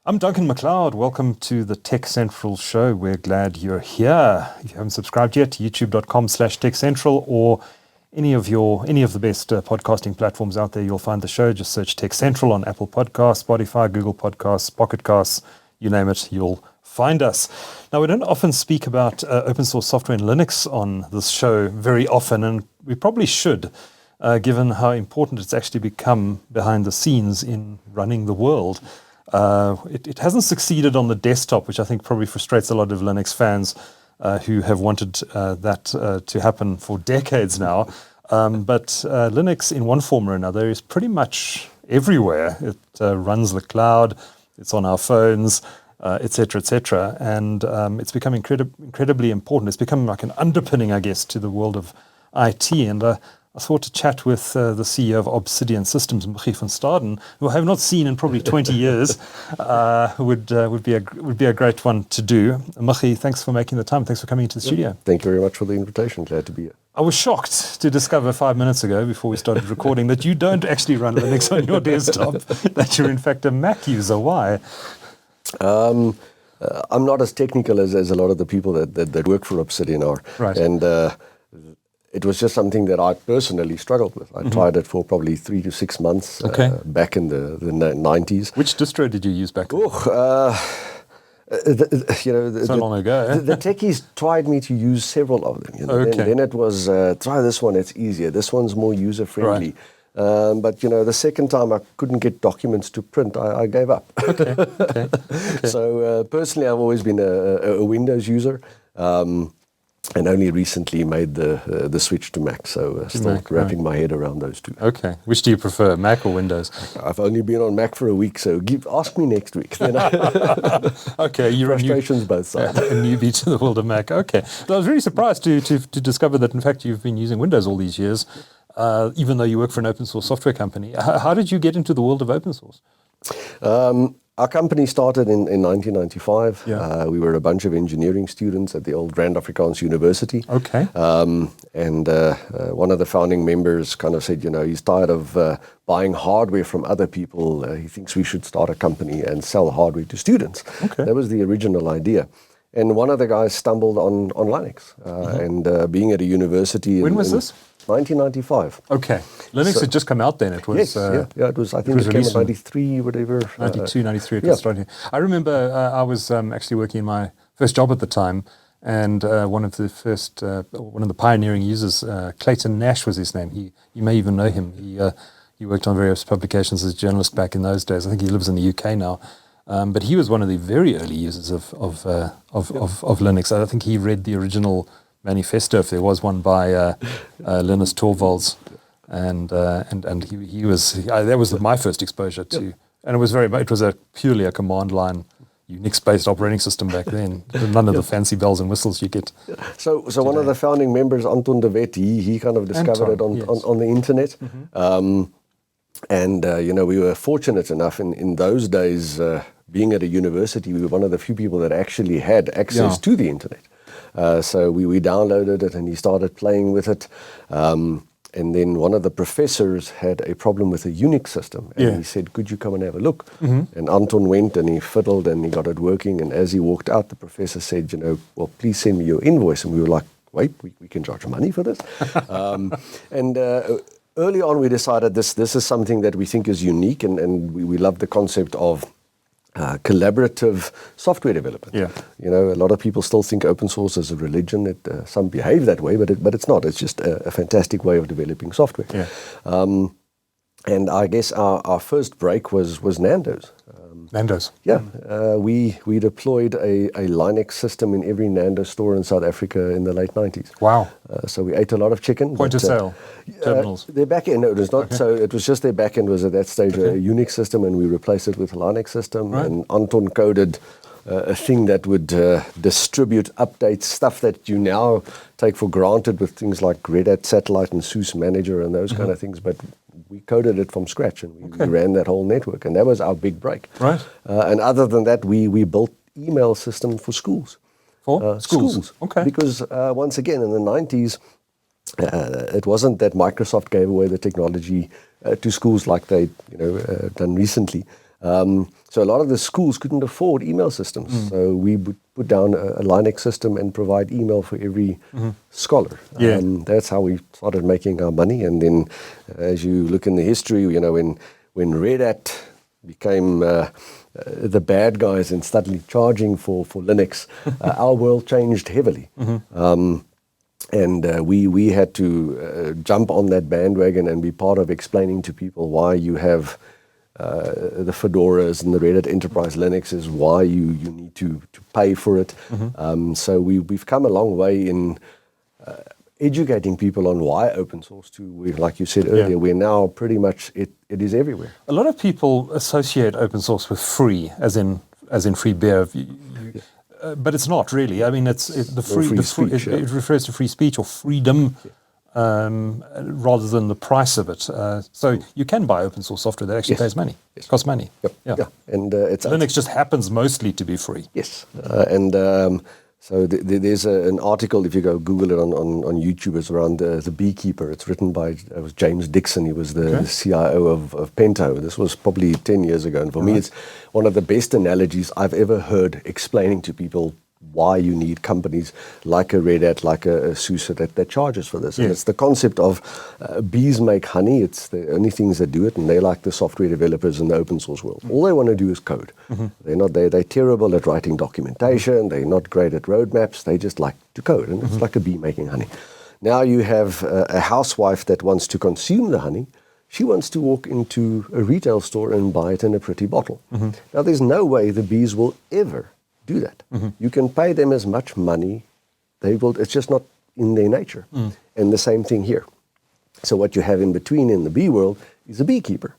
I'm Duncan McLeod. Welcome to the TechCentral Show. We're glad you're here. If you haven't subscribed yet, youtube.com/TechCentral or any of the best podcasting platforms out there, you'll find the show. Just search TechCentral on Apple Podcasts, Spotify, Google Podcasts, Pocket Casts, you name it, you'll find us. Now, we don't often speak about open source software and Linux on this show very often, and we probably should, given how important it's actually become behind the scenes in running the world. It hasn't succeeded on the desktop, which I think probably frustrates a lot of Linux fans who have wanted that to happen for decades now. But Linux, in one form or another, is pretty much everywhere. It runs the cloud, it's on our phones, etc., etc. And it's become incredibly important. It's become like an underpinning, I guess, to the world of IT. And I thought to chat with the CEO of Obsidian Systems, Muggie van Staden, who I have not seen in probably 20 years, would be a great one to do. Muggie, thanks for making the time. Thanks for coming into the studio. Thank you very much for the invitation. Glad to be here. I was shocked to discover 5 minutes ago, before we started recording, that you don't actually run Linux on your desktop, that you're in fact a Mac user. Why? I'm not as technical as a lot of the people that work for Obsidian are. Right. And it was just something that I personally struggled with. I tried it for probably 3 to 6 months back in the 90s. Which distro did you use back then? So long ago. The techies tried me to use several of them. Then it was, try this one, it's easier. This one's more user-friendly. Right. But, the second time I couldn't get documents to print, I gave up. Okay. So personally, I've always been a Windows user. And only recently made the switch to Mac, so still wrapping my head around those two. Okay. Which do you prefer, Mac or Windows? I've only been on Mac for a week, so ask me next week. Okay, you're frustrations both sides. A newbie to the world of Mac. Okay. So I was really surprised to discover that, in fact, you've been using Windows all these years, even though you work for an open source software company. How did you get into the world of open source? Our company started in 1995. Yeah. We were a bunch of engineering students at the old Rand Afrikaans University. Okay. And one of the founding members kind of said, he's tired of buying hardware from other people. He thinks we should start a company and sell hardware to students. Okay. That was the original idea. And one of the guys stumbled on Linux. And being at a university... When was this? 1995. Okay. Linux had just come out then. It was... Yes, it was, I think it came in 93, whatever. 92, 93, it was starting. I remember I was actually working in my first job at the time, and one of the pioneering users, Clayton Nash was his name. You may even know him. He worked on various publications as a journalist back in those days. I think he lives in the UK now. But he was one of the very early users of Linux. I think he read the original manifesto, if there was one, by Linus Torvalds, and he was that was my first exposure to, and it was purely a command line Unix-based operating system back then. None of the fancy bells and whistles you get. So one of the founding members, Anton de Wet, he kind of discovered it on the internet. And we were fortunate enough in those days, being at a university, we were one of the few people that actually had access to the internet. So we downloaded it and he started playing with it. And then one of the professors had a problem with a Unix system. And he said, could you come and have a look? And Anton went and he fiddled and he got it working. And as he walked out, the professor said, well, please send me your invoice. And we were like, wait, we can charge money for this? Early on, we decided this is something that we think is unique. And we love the concept of collaborative software development. A lot of people still think open source is a religion. Some behave that way, but it's not. It's just a fantastic way of developing software. And I guess our first break was Nando's. Nando's. We deployed a Linux system in every Nando's store in South Africa in the late 90s. Wow. So we ate a lot of chicken. Point of sale terminals. Their back end, no, it was not. Okay. So it was just their back end was at that stage a Unix system, and we replaced it with a Linux system. Right. And Anton coded a thing that would distribute updates, stuff that you now take for granted with things like Red Hat Satellite and SUSE Manager and those kind of things. But we coded it from scratch, and we ran that whole network, and that was our big break. Right. And other than that, we built email system for schools. For schools? Okay. Because once again, in the 90s, it wasn't that Microsoft gave away the technology to schools like they'd done recently. So a lot of the schools couldn't afford email systems. So we would put down a Linux system and provide email for every scholar. That's how we started making our money. And then as you look in the history, when Red Hat became the bad guys and started charging for Linux, our world changed heavily. And we had to jump on that bandwagon and be part of explaining to people why you have the Fedoras and the Red Hat Enterprise Linux is why you need to pay for it. So we've come a long way in educating people on why open source like you said earlier, we're now pretty much, it is everywhere. A lot of people associate open source with free, as in free beer. But it's not really. I mean, it refers to free speech or freedom rather than the price of it. So you can buy open source software that actually pays money. It costs money. And Linux just happens mostly to be free. Yes. So there's an article, if you go Google it on YouTube, it's around the Beekeeper. It's written by James Dixon. He was the CIO of Pento. This was probably 10 years ago. And for me, it's one of the best analogies I've ever heard explaining to people why you need companies like a Red Hat, like a SUSE that charges for this. And it's the concept of bees make honey. It's the only things that do it, and they like the software developers in the open source world. All they want to do is code. They're terrible at writing documentation. They're not great at roadmaps. They just like to code, and it's like a bee making honey. Now you have a housewife that wants to consume the honey. She wants to walk into a retail store and buy it in a pretty bottle. Now there's no way the bees will ever do that. You can pay them as much money. It's just not in their nature. And the same thing here. So what you have in between in the bee world is a beekeeper.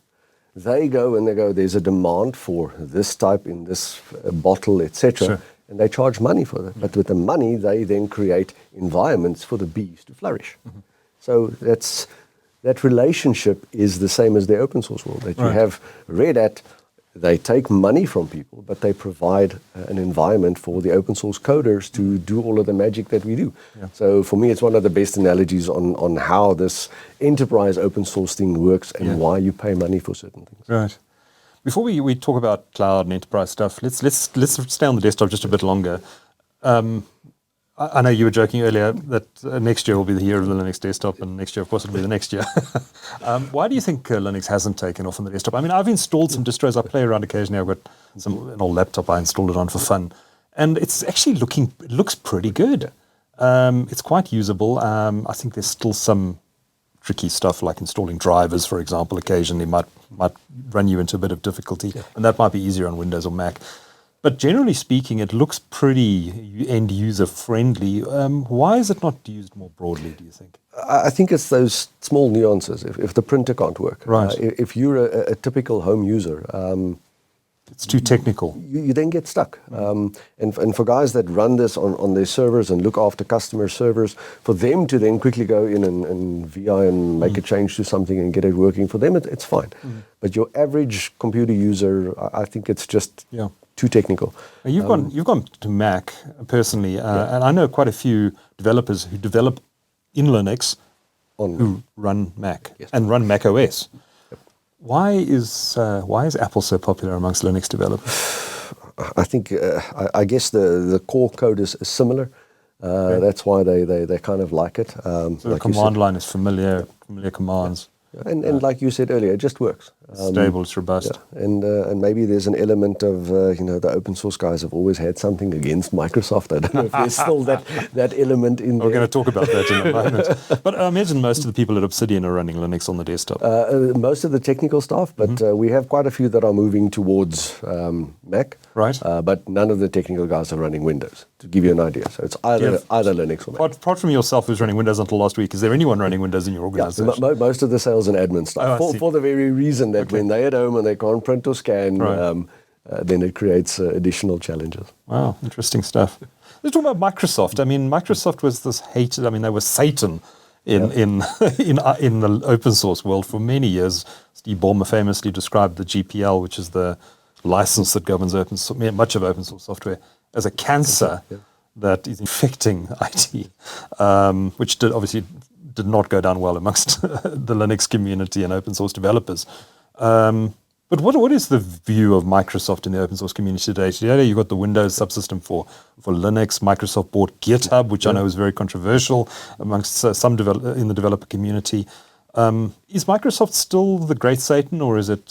They go, there's a demand for this type in this bottle, etc. And they charge money for that. But with the money, they then create environments for the bees to flourish. So that relationship is the same as the open source world. That you have Red Hat. They take money from people, but they provide an environment for the open source coders to do all of the magic that we do. So for me, it's one of the best analogies on how this enterprise open source thing works and why you pay money for certain things. Right. Before we talk about cloud and enterprise stuff, let's stay on the desktop just a bit longer. I know you were joking earlier that next year will be the year of the Linux desktop, and next year, of course, it'll be the next year. Why do you think Linux hasn't taken off on the desktop? I mean, I've installed some distros. I play around occasionally. I've got an old laptop I installed it on for fun, and it's actually it looks pretty good. It's quite usable. I think there's still some tricky stuff like installing drivers, for example, occasionally might run you into a bit of difficulty, and that might be easier on Windows or Mac. But generally speaking, it looks pretty end-user friendly. Why is it not used more broadly, do you think? I think it's those small nuances. If the printer can't work, if you're a typical home user, it's too technical. You then get stuck. And for guys that run this on their servers and look after customer servers, for them to then quickly go in and VI and make a change to something and get it working, for them it's fine. But your average computer user, I think it's just too technical. You've gone to Mac personally, and I know quite a few developers who develop in Linux who run Mac and run macOS. Why is Apple so popular amongst Linux developers? I think I guess the core code is similar. That's why they kind of like it. So the command line is familiar commands. And like you said earlier, it just works. Stable, it's robust. And maybe there's an element of, the open source guys have always had something against Microsoft. I don't know if there's still that element in there. We're going to talk about that in a moment. But I imagine most of the people at Obsidian are running Linux on the desktop. Most of the technical staff, but we have quite a few that are moving towards Mac. Right. But none of the technical guys are running Windows, to give you an idea. So it's either Linux or Mac. Apart from yourself who's running Windows until last week, is there anyone running Windows in your organization? Most of the sales and admin staff, for the very reason that when they're at home and they can't print or scan, then it creates additional challenges. Wow, interesting stuff. Let's talk about Microsoft. I mean, Microsoft was this hated. I mean, they were Satan in the open source world for many years. Steve Ballmer famously described the GPL, which is the license that governs much of open source software, as a cancer that is infecting IT, which obviously did not go down well amongst the Linux community and open source developers. But what is the view of Microsoft in the open source community today? Today you've got the Windows subsystem for Linux. Microsoft bought GitHub, which I know is very controversial amongst some in the developer community. Is Microsoft still the great Satan, or is it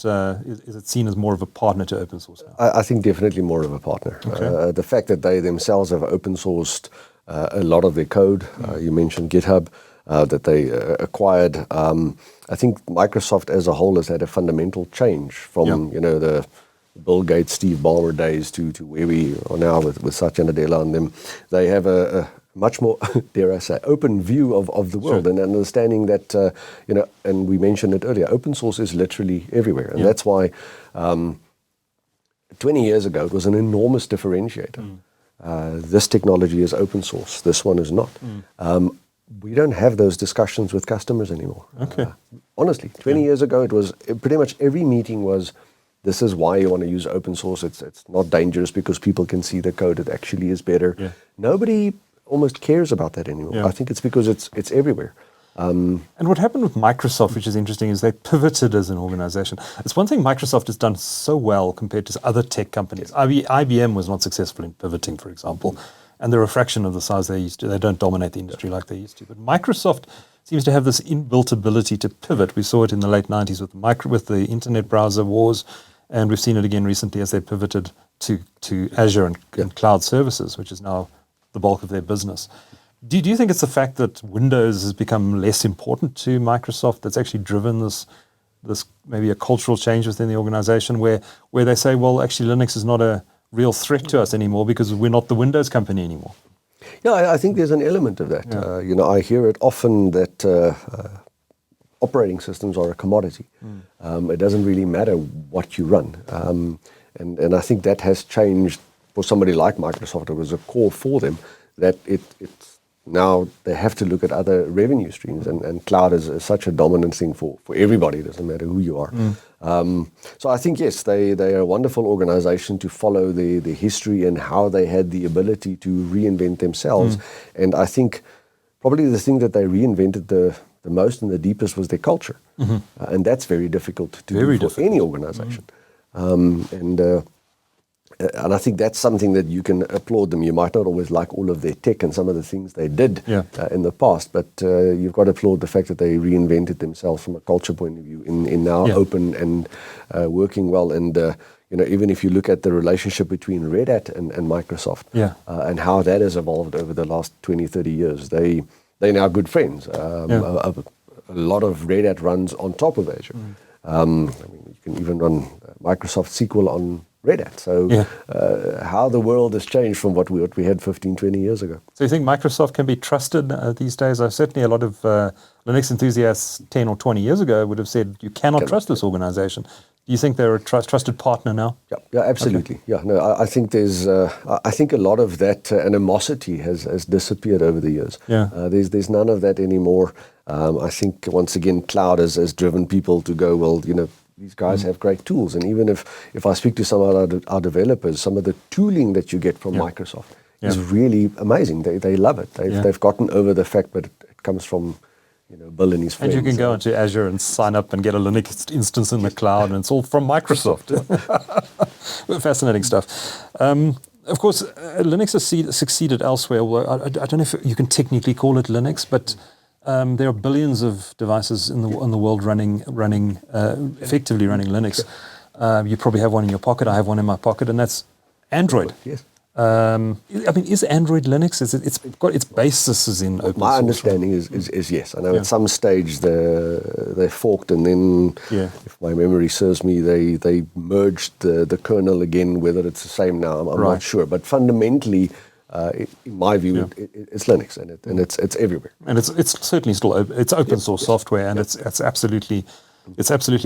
seen as more of a partner to open source now? I think definitely more of a partner. Okay. The fact that they themselves have open sourced a lot of their code, you mentioned GitHub, that they acquired. I think Microsoft as a whole has had a fundamental change from the Bill Gates, Steve Ballmer days to where we are now with Satya Nadella and them. They have a much more, dare I say, open view of the world, and understanding that, and we mentioned it earlier, open source is literally everywhere. And that's why 20 years ago, it was an enormous differentiator. This technology is open source, this one is not. We don't have those discussions with customers anymore. Okay. Honestly, 20 years ago, it was pretty much every meeting was, this is why you want to use open source. It's not dangerous because people can see the code. It actually is better. Yeah. Nobody almost cares about that anymore. Yeah. I think it's because it's everywhere. And what happened with Microsoft, which is interesting, is they pivoted as an organization. It's one thing Microsoft has done so well compared to other tech companies. IBM was not successful in pivoting, for example, and they're a fraction of the size they used to. They don't dominate the industry like they used to. But Microsoft seems to have this inbuilt ability to pivot. We saw it in the late 90s with the internet browser wars, and we've seen it again recently as they pivoted to Azure and cloud services, which is now the bulk of their business. Do you think it's the fact that Windows has become less important to Microsoft that's actually driven this maybe a cultural change within the organization where they say, well, actually Linux is not a real threat to us anymore because we're not the Windows company anymore? Yeah, I think there's an element of that. Yeah. I hear it often that operating systems are a commodity. It doesn't really matter what you run. And I think that has changed for somebody like Microsoft. It was a core for them that it's now they have to look at other revenue streams, and cloud is such a dominant thing for everybody. It doesn't matter who you are. So I think, yes, they are a wonderful organization to follow the history and how they had the ability to reinvent themselves. And I think probably the thing that they reinvented the most and the deepest was their culture. And that's very difficult to do for any organization. And I think that's something that you can applaud them. You might not always like all of their tech and some of the things they did in the past, but you've got to applaud the fact that they reinvented themselves from a culture point of view in now open and working well. And even if you look at the relationship between Red Hat and Microsoft and how that has evolved over the last 20, 30 years, they're now good friends. A lot of Red Hat runs on top of Azure. I mean, you can even run Microsoft SQL on Red Hat. So how the world has changed from what we had 15, 20 years ago. So you think Microsoft can be trusted these days? Certainly a lot of Linux enthusiasts 10 or 20 years ago would have said you cannot trust this organization. Do you think they're a trusted partner now? Yeah, absolutely. Okay. Yeah, no, I think there's, I think a lot of that animosity has disappeared over the years. Yeah. There's none of that anymore. I think once again, cloud has driven people to go, well, these guys have great tools. And even if I speak to some of our developers, some of the tooling that you get from Microsoft is really amazing. They love it. They've gotten over the fact that it comes from Bill and his friends. And you can go into Azure and sign up and get a Linux instance in the cloud, and it's all from Microsoft. Fascinating stuff. Of course, Linux has succeeded elsewhere. Well, I don't know if you can technically call it Linux, but there are billions of devices in the world effectively running Linux. You probably have one in your pocket. I have one in my pocket, and that's Android. Yes. I mean, is Android Linux? It's got its basis in open source. My understanding is yes. I know at some stage they forked, and then, if my memory serves me, they merged the kernel again. Whether it's the same now, I'm not sure. But fundamentally, in my view, it's Linux, and it's everywhere. And it's certainly still it's open source software, and it's absolutely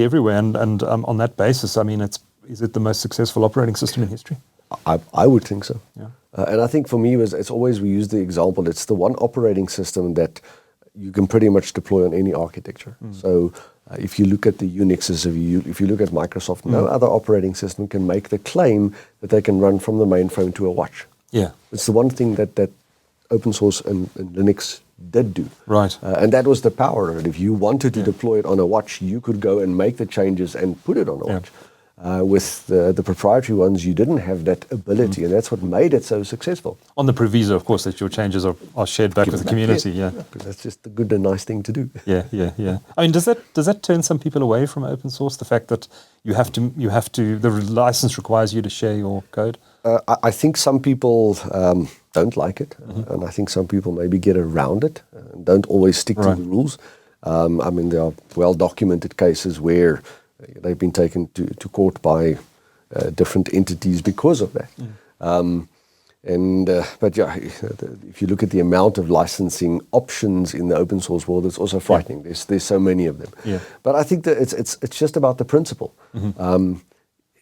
everywhere. And on that basis, I mean, is it the most successful operating system in history? I would think so. Yeah. And I think for me, it's always, we use the example, it's the one operating system that you can pretty much deploy on any architecture. So if you look at the Unixes, if you look at Microsoft, no other operating system can make the claim that they can run from the mainframe to a watch. Yeah. It's the one thing that open source and Linux did do. Right. And that was the power of it. If you wanted to deploy it on a watch, you could go and make the changes and put it on a watch. With the proprietary ones, you didn't have that ability, and that's what made it so successful. On the proviso, of course, that your changes are shared back with the community. Yeah, because that's just a good and nice thing to do. Yeah. I mean, does that turn some people away from open source? The fact that you have to the license requires you to share your code. I think some people don't like it, and I think some people maybe get around it and don't always stick to the rules. I mean, there are well-documented cases where they've been taken to court by different entities because of that. But yeah, if you look at the amount of licensing options in the open source world, it's also frightening. There's so many of them. Yeah. But I think that it's just about the principle.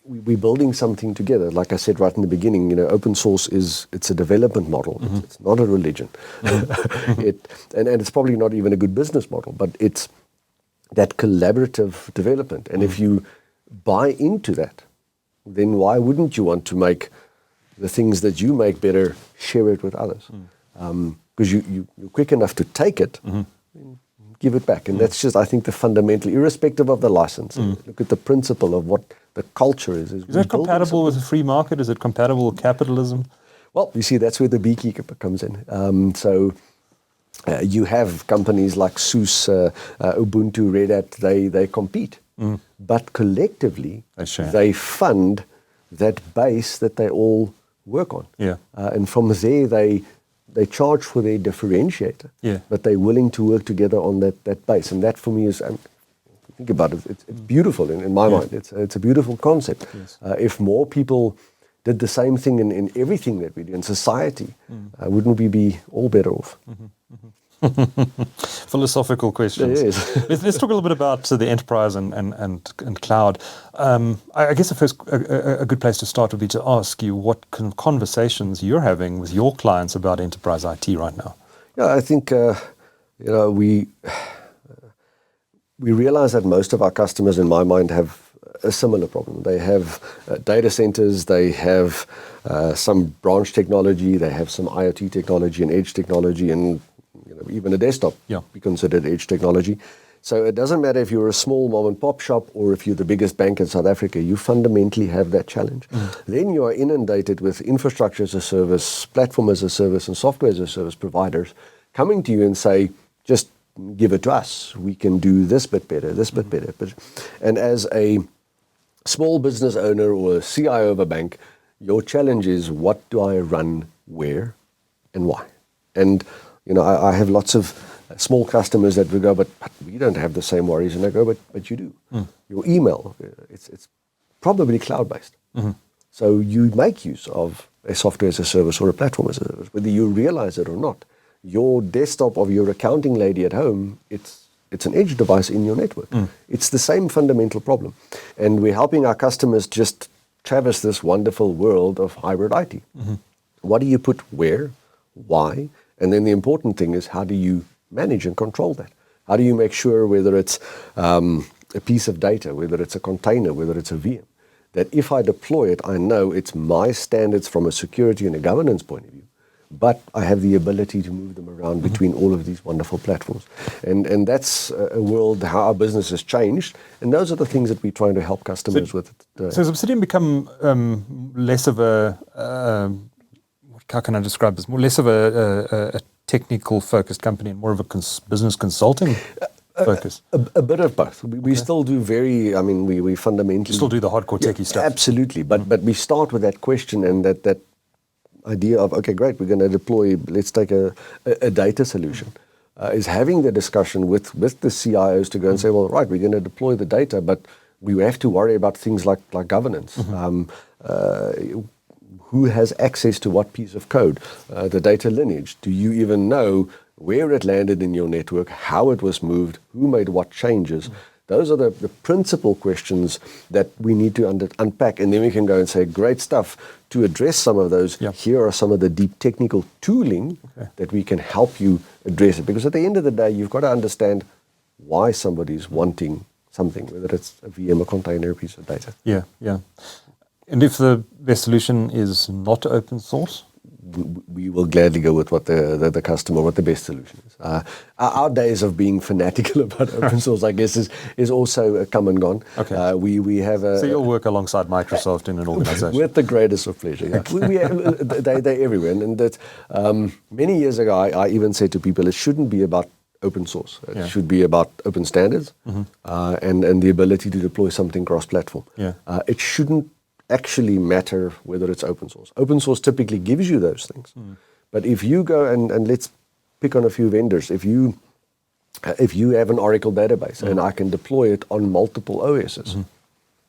We're building something together. Like I said right in the beginning, open source it's a development model. It's not a religion. And it's probably not even a good business model, but it's that collaborative development. And if you buy into that, then why wouldn't you want to make the things that you make better, share it with others? Because you're quick enough to take it, give it back. And that's just, I think, the fundamental, irrespective of the license. Look at the principle of what the culture is. Is that compatible with the free market? Is it compatible with capitalism? Well, you see, that's where the Beekeeper comes in. You have companies like SUSE, Ubuntu, Red Hat, they compete. But collectively, they fund that base that they all work on. Yeah. And from there, they charge for their differentiator. Yeah. But they're willing to work together on that base. And that, for me, is... think about it, it's beautiful in my mind. It's a beautiful concept. Yes. If more people did the same thing in everything that we do in society, wouldn't we be all better off? Philosophical questions. Yes. Let's talk a little bit about the enterprise and cloud. I guess a good place to start would be to ask you what kind of conversations you're having with your clients about enterprise IT right now. Yeah, I think we realize that most of our customers, in my mind, have a similar problem. They have data centers, they have some branch technology, they have some IoT technology and edge technology, and even a desktop be considered edge technology. So it doesn't matter if you're a small mom and pop shop or if you're the biggest bank in South Africa, you fundamentally have that challenge. Then you are inundated with infrastructure as a service, platform as a service, and software as a service providers coming to you and say, just give it to us. We can do this bit better, this bit better. And as a small business owner or a CIO of a bank, your challenge is, what do I run where and why? And I have lots of small customers that will go, but we don't have the same worries. And I go, but you do. Your email, it's probably cloud-based. So you make use of a software as a service or a platform as a service, whether you realize it or not. Your desktop of your accounting lady at home, it's an edge device in your network. It's the same fundamental problem. And we're helping our customers just traverse this wonderful world of hybrid IT. What do you put where, why? And then the important thing is, how do you manage and control that? How do you make sure, whether it's a piece of data, whether it's a container, whether it's a VM, that if I deploy it, I know it's my standards from a security and a governance point of view, but I have the ability to move them around between all of these wonderful platforms. And that's a world, how our business has changed, and those are the things that we're trying to help customers with. So has Obsidian become less of a, how can I describe this, more less of a technical focused company and more of a business consulting focus? A bit of both. We still do we fundamentally... You still do the hardcore techie stuff? Absolutely, but we start with that question and that idea of, okay, great, we're going to deploy, let's take a data solution, is having the discussion with the CIOs to go and say, well, right, we're going to deploy the data, but we have to worry about things like governance. Who has access to what piece of code? The data lineage. Do you even know where it landed in your network, how it was moved, who made what changes? Those are the principal questions that we need to unpack, and then we can go and say, great stuff. To address some of those, here are some of the deep technical tooling that we can help you address it. Because at the end of the day, you've got to understand why somebody's wanting something, whether it's a VM, a container, a piece of data. Yeah. And if the best solution is not open source? we will gladly go with what the customer, what the best solution is. Our days of being fanatical about open source, I guess, is also come and gone. Okay. We have a... So you'll work alongside Microsoft in an organization? With the greatest of pleasure, yeah. They're everywhere. And that many years ago, I even said to people, it shouldn't be about open source. It should be about open standards and the ability to deploy something cross-platform. Yeah. It shouldn't actually matter whether it's open source. Open source typically gives you those things. But if you go and let's pick on a few vendors, if you have an Oracle database and I can deploy it on multiple OSs,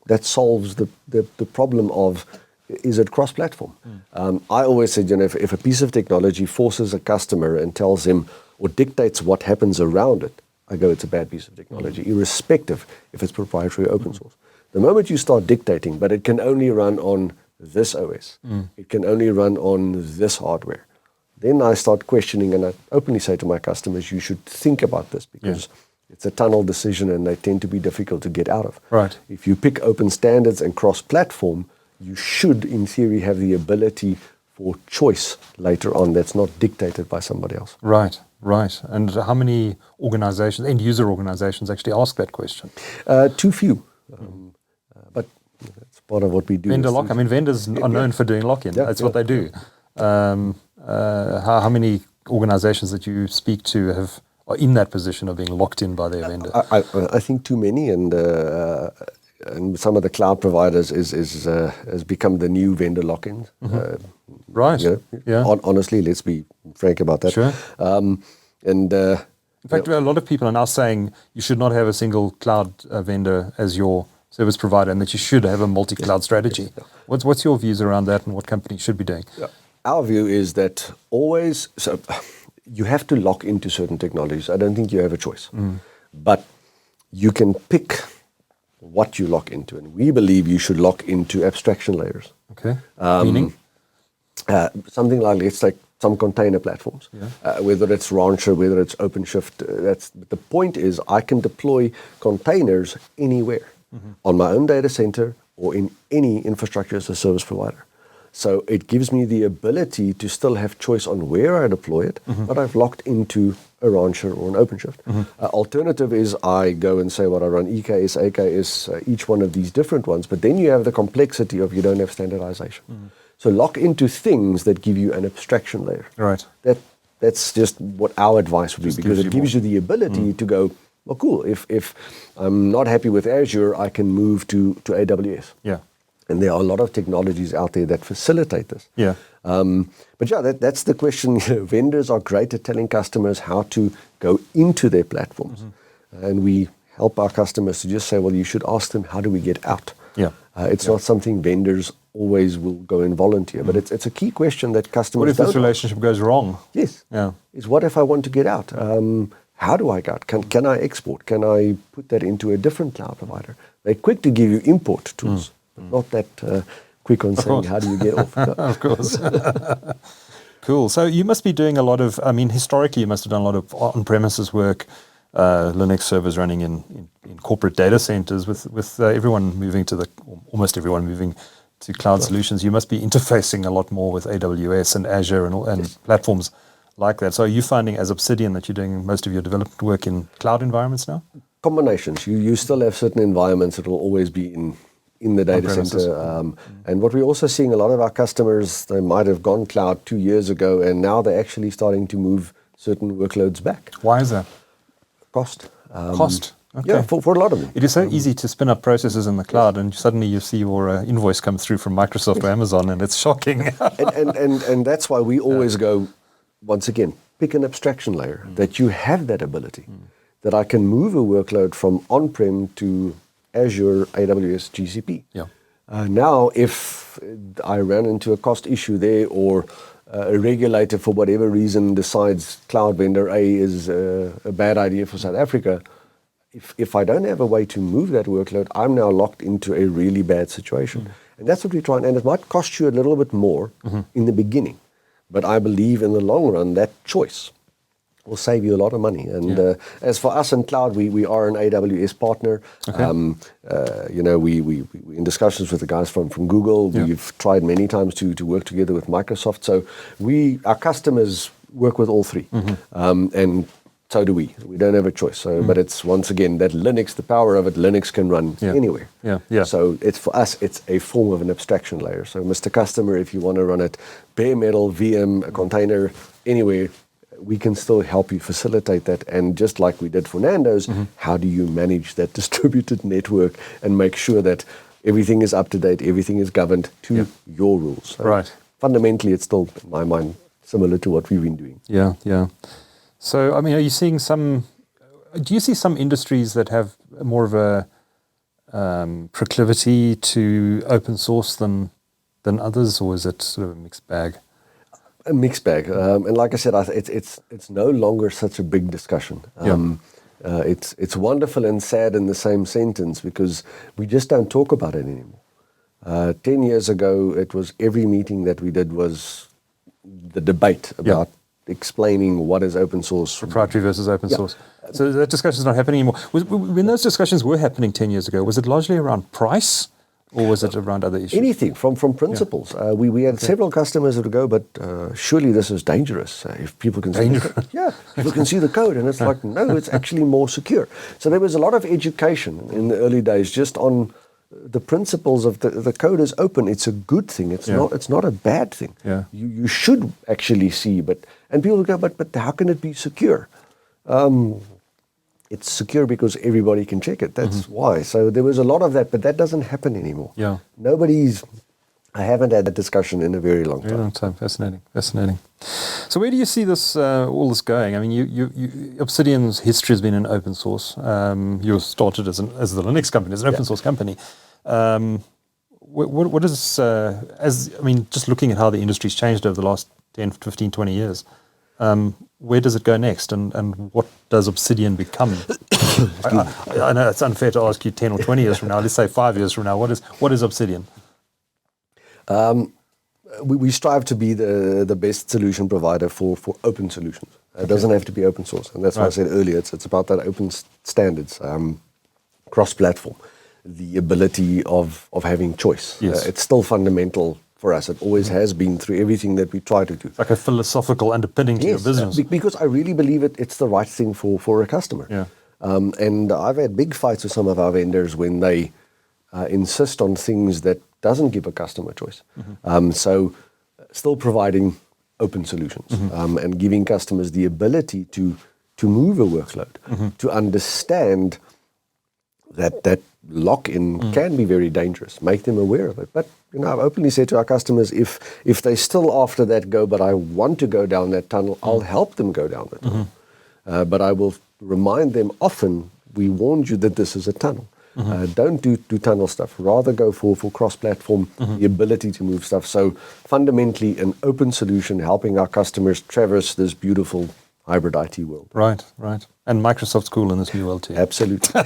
that solves the problem of, is it cross-platform? I always said, if a piece of technology forces a customer and tells him or dictates what happens around it, I go, it's a bad piece of technology, irrespective if it's proprietary or open source. The moment you start dictating, but it can only run on this OS, it can only run on this hardware, then I start questioning, and I openly say to my customers, you should think about this, because it's a tunnel decision and they tend to be difficult to get out of. Right. If you pick open standards and cross-platform, you should, in theory, have the ability for choice later on that's not dictated by somebody else. Right. And how many organizations, end user organizations, actually ask that question? Too few. But it's part of what we do. Vendor lock. I mean, vendors are known for doing lock-in. That's what they do. How many organizations that you speak to are in that position of being locked in by their vendor? I think too many, and some of the cloud providers has become the new vendor lock-ins. Right. Honestly, let's be frank about that. Sure. In fact, a lot of people are now saying you should not have a single cloud vendor as your service provider, and that you should have a multi-cloud strategy. What's your views around that, and what companies should be doing? Our view is that you have to lock into certain technologies. I don't think you have a choice. But you can pick what you lock into, and we believe you should lock into abstraction layers. Okay. Meaning? Something like, let's take some container platforms, whether it's Rancher, whether it's OpenShift. The point is, I can deploy containers anywhere on my own data center or in any infrastructure as a service provider. So it gives me the ability to still have choice on where I deploy it, but I've locked into a Rancher or an OpenShift. Alternative is I go and say, I run EKS, AKS, each one of these different ones, but then you have the complexity of you don't have standardization. So lock into things that give you an abstraction layer. Right. That's just what our advice would be, because it gives you the ability to go, well, cool, if I'm not happy with Azure, I can move to AWS. Yeah. And there are a lot of technologies out there that facilitate this. Yeah. But that's the question. Vendors are great at telling customers how to go into their platforms. And we help our customers to just say, well, you should ask them, how do we get out? Yeah. It's not something vendors always will go and volunteer, but it's a key question that customers What if this relationship goes wrong? Yes. Yeah. Is what if I want to get out? How do I get out? Can I export? Can I put that into a different cloud provider? They're quick to give you import tools, but not that quick on saying, how do you get off? Of course. Cool. So you must be doing a lot of, historically you must have done a lot of on-premises work, Linux servers running in corporate data centers with everyone moving almost everyone moving to cloud solutions. You must be interfacing a lot more with AWS and Azure and platforms like that. So are you finding as Obsidian that you're doing most of your development work in cloud environments now? Combinations. You still have certain environments that will always be in the data center. And what we're also seeing, a lot of our customers, they might have gone cloud 2 years ago, and now they're actually starting to move certain workloads back. Why is that? Cost. Cost. Okay. Yeah, for a lot of them. It is so easy to spin up processes in the cloud, and suddenly you see your invoice come through from Microsoft or Amazon, and it's shocking. and that's why we always go, once again, pick an abstraction layer, that you have that ability, that I can move a workload from on-prem to Azure, AWS, GCP. Yeah. Now, if I ran into a cost issue there, or a regulator for whatever reason decides cloud vendor A is a bad idea for South Africa, if I don't have a way to move that workload, I'm now locked into a really bad situation. And that's what we try, and it might cost you a little bit more in the beginning. But I believe in the long run, that choice will save you a lot of money. And as for us in cloud, we are an AWS partner. Okay. We in discussions with the guys from Google. Yeah. We've tried many times to work together with Microsoft. So our customers work with all three. And so do we. We don't have a choice. So, but it's once again that Linux, the power of it, Linux can run anywhere. Yeah. So it's for us, it's a form of an abstraction layer. So, Mr. Customer, if you want to run it bare metal, VM, a container, anywhere, we can still help you facilitate that. And just like we did for Nando's, how do you manage that distributed network and make sure that everything is up to date, everything is governed to your rules? So right. Fundamentally, it's still, in my mind, similar to what we've been doing. Yeah. So, I mean, are you seeing do you see some industries that have more of a proclivity to open source than others, or is it sort of a mixed bag? A mixed bag. And like I said, it's no longer such a big discussion. It's wonderful and sad in the same sentence because we just don't talk about it anymore. 10 years ago, it was every meeting that we did was the debate about explaining what is open source. Proprietary versus open source. So that discussion is not happening anymore. When those discussions were happening 10 years ago, was it largely around price or was it around other issues? Anything from principles. We had several customers that would go, but surely this is dangerous. If people can see the code. People can see the code. And it's like, no, it's actually more secure. So there was a lot of education in the early days just on the principles of the code is open. It's a good thing. It's not a bad thing. Yeah. You should actually see, and people go, but how can it be secure? It's secure because everybody can check it. That's why. So there was a lot of that, but that doesn't happen anymore. Yeah. I haven't had that discussion in a very long time. Very long time. Fascinating. So where do you see this all this going? I mean, you Obsidian's history has been in open source. You started as the Linux company, as an open source company. What is just looking at how the industry's changed over the last 10, 15, 20 years, where does it go next, and what does Obsidian become? I know it's unfair to ask you 10 or 20 years from now. Let's say 5 years from now. What is Obsidian? We strive to be the best solution provider for open solutions. It doesn't have to be open source, and that's why I said earlier it's about that open standards, cross-platform, the ability of having choice. Yes. It's still fundamental for us. It always has been through everything that we try to do. Like a philosophical underpinning to your business. Because I really believe it's the right thing for a customer. Yeah. And I've had big fights with some of our vendors when they insist on things that doesn't give a customer choice. So still providing open solutions and giving customers the ability to move a workload, to understand that lock-in can be very dangerous, make them aware of it. But I've openly said to our customers, if they still after that go, but I want to go down that tunnel, I'll help them go down the tunnel. But I will remind them often, we warned you that this is a tunnel. Don't do tunnel stuff. Rather go for cross-platform, the ability to move stuff. So fundamentally, an open solution helping our customers traverse this beautiful hybrid IT world. Right. And Microsoft's cool in this new world too. Absolutely.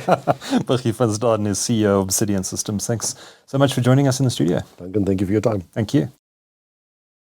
Muggie van Staden is CEO of Obsidian Systems. Thanks so much for joining us in the studio. Duncan, thank you for your time. Thank you.